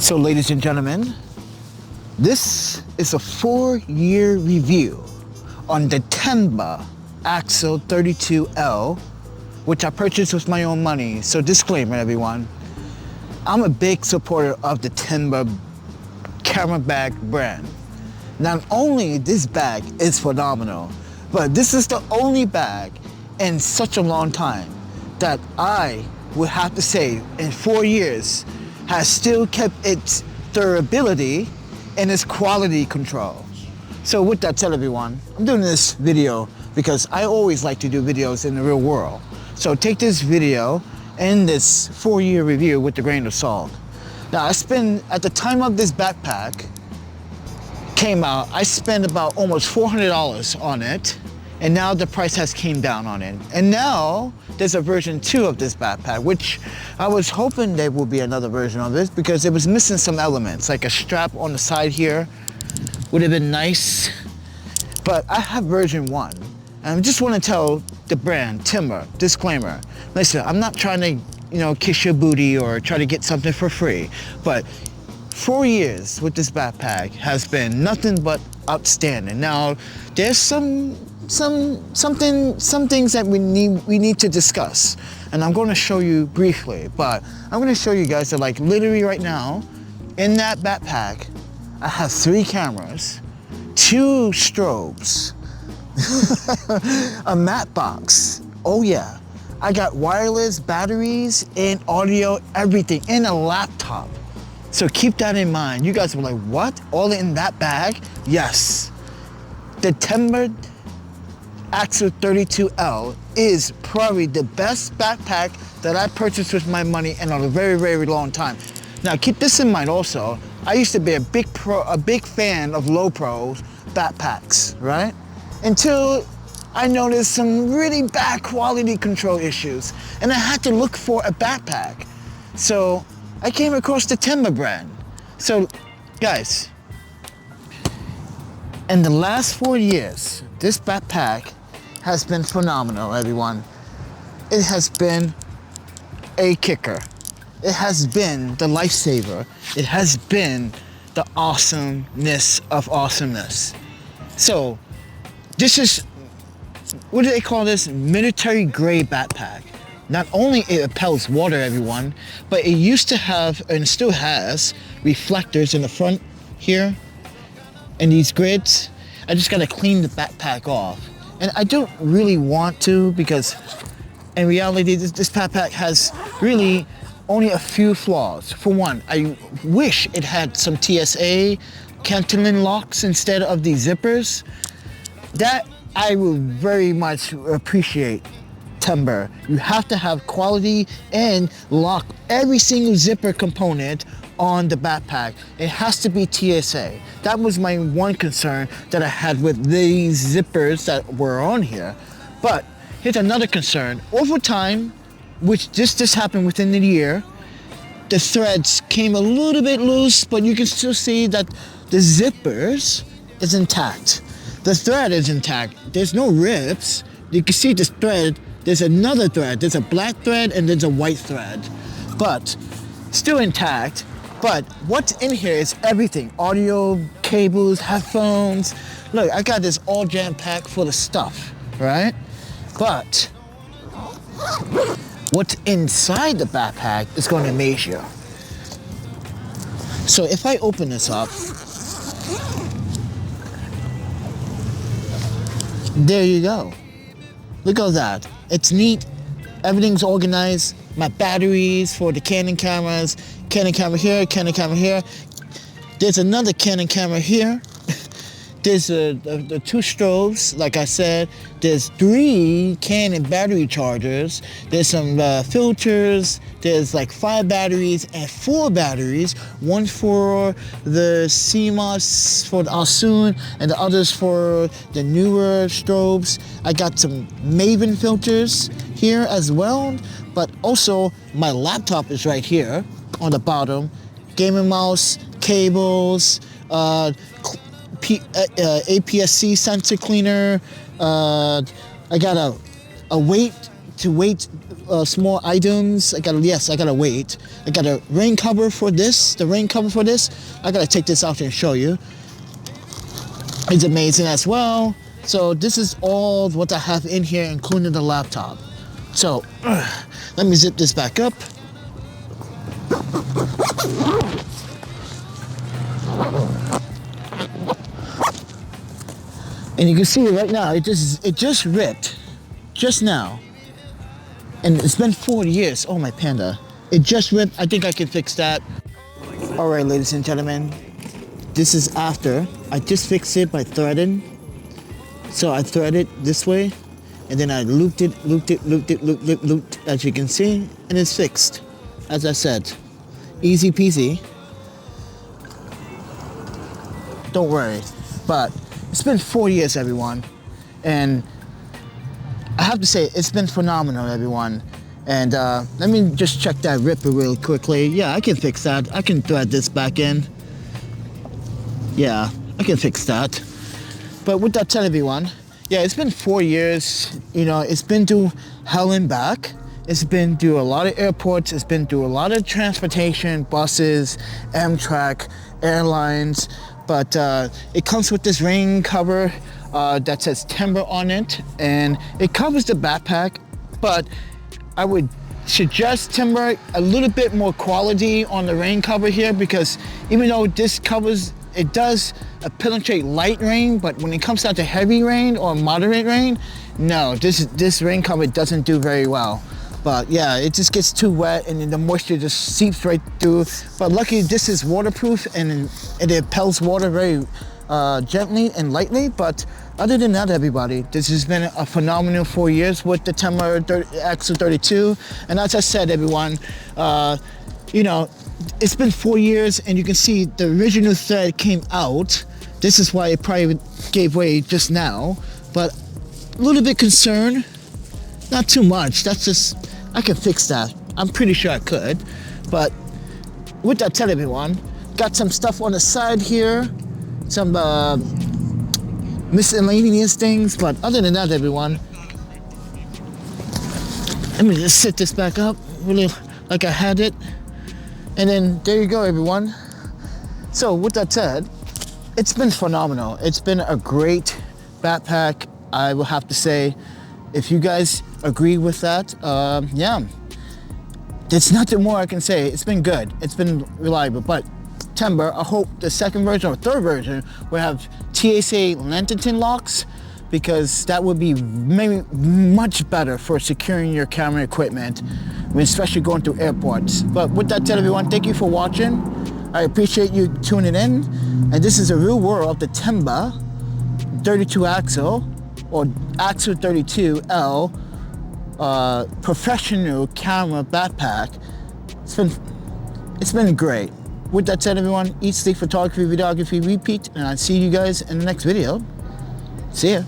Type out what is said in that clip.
So ladies and gentlemen, this is a 4-year review on the TENBA Axle 32L, which I purchased with my own money. So disclaimer everyone, I'm a big supporter of the TENBA camera bag brand. Not only this bag is phenomenal, but this is the only bag in such a long time that I would have to say in 4 years has still kept its durability and its quality control. So with that said everyone, I'm doing this video because I always like to do videos in the real world. So take this video and this 4-year review with a grain of salt. Now at the time of this backpack came out, I spent about almost $400 on it, and now the price has came down on it. And now there's a version 2 of this backpack, which I was hoping there would be another version of this because it was missing some elements, like a strap on the side here would have been nice. But I have version 1, and I just want to tell the brand, TENBA, disclaimer, listen, I'm not trying to, kiss your booty or try to get something for free, but 4 years with this backpack has been nothing but outstanding. Now, there's some things that we need to discuss, and I'm going to show you briefly. But I'm going to show you guys that, like, literally right now, in that backpack, I have 3 cameras, 2 strobes, a matte box. Oh yeah, I got wireless batteries and audio, everything in a laptop. So keep that in mind. You guys were like, what? All in that bag? Yes. The TENBA Axle 32L is probably the best backpack that I purchased with my money in a very, very long time. Now keep this in mind also. I used to be a big fan of low pro backpacks, right? Until I noticed some really bad quality control issues, and I had to look for a backpack. So I came across the TENBA brand. So guys, in the last 4 years, this backpack has been phenomenal, everyone. It has been a kicker. It has been the lifesaver. It has been the awesomeness of awesomeness. So this is, what do they call this? Military grade backpack. Not only it repels water, everyone, but it used to have, and still has, reflectors in the front here, and these grids. I just gotta clean the backpack off. And I don't really want to, because in reality, this backpack has really only a few flaws. For one, I wish it had some TSA cantilever locks instead of these zippers. That I would very much appreciate. TENBA, you have to have quality and lock every single zipper component on the backpack. It has to be TSA. That was my one concern that I had with these zippers that were on here. But here's another concern. Over time, which just happened within the year, the threads came a little bit loose, but you can still see that the zippers is intact. The thread is intact. There's no rips. You can see this thread. There's another thread. There's a black thread and there's a white thread, but still intact. But what's in here is everything: audio, cables, headphones. Look, I got this all jam-packed full of stuff, right? But what's inside the backpack is going to amaze you. So if I open this up, there you go. Look at that. It's neat. Everything's organized. My batteries for the Canon cameras. Canon camera here, Canon camera here. There's another Canon camera here. There's the 2 strobes, like I said. There's 3 Canon battery chargers. There's some filters. There's like 5 batteries and 4 batteries. One for the CMOS for the Alsoon, and the others for the newer strobes. I got some Maven filters here as well. But also my laptop is right here on the bottom. Gaming mouse, cables, APS-C sensor cleaner. I got a weight small items. I gotta wait. I got a rain cover for this. The rain cover for this. I gotta take this out and show you. It's amazing as well. So this is all what I have in here, including the laptop. So let me zip this back up. And you can see right now, it just ripped, just now. And it's been 4 years. Oh my Panda. It just ripped. I think I can fix that. All right, ladies and gentlemen. This is after. I just fixed it by threading. So I threaded this way, and then I looped it, as you can see, and it's fixed. As I said, easy peasy. Don't worry. But it's been 4 years, everyone. And I have to say, it's been phenomenal, everyone. And let me just check that ripper really quickly. Yeah, I can fix that. I can thread this back in. Yeah, I can fix that. But with that said, everyone, yeah, it's been 4 years. You know, it's been through hell and back. It's been through a lot of airports. It's been through a lot of transportation, buses, Amtrak, airlines. But it comes with this rain cover that says TENBA on it, and it covers the backpack. But I would suggest TENBA a little bit more quality on the rain cover here, because even though this covers, it does penetrate light rain, but when it comes down to heavy rain or moderate rain, no, this rain cover doesn't do very well. But yeah, it just gets too wet and then the moisture just seeps right through. But luckily this is waterproof and it repels water very gently and lightly. But other than that, everybody, this has been a phenomenal 4 years with the TENBA Axle32. And as I said, everyone, you know, it's been 4 years, and you can see the original thread came out. This is why it probably gave way just now, but a little bit concerned. Not too much. That's just, I can fix that. I'm pretty sure I could. But with that said, everyone, got some stuff on the side here, some miscellaneous things. But other than that, everyone, let me just sit this back up, really like I had it. And then there you go, everyone. So with that said, it's been phenomenal. It's been a great backpack, I will have to say. If you guys agree with that, yeah, there's nothing more I can say. It's been good. It's been reliable. But TENBA, I hope the second version or third version will have TSA Lanterton locks, because that would be maybe much better for securing your camera equipment, especially going through airports. But with that said, everyone, thank you for watching. I appreciate you tuning in. And this is a real world of the TENBA 32 axle or Axle 32L professional camera backpack. It's been great. With that said, everyone, eat, sleep, photography, videography, repeat, and I'll see you guys in the next video. See ya.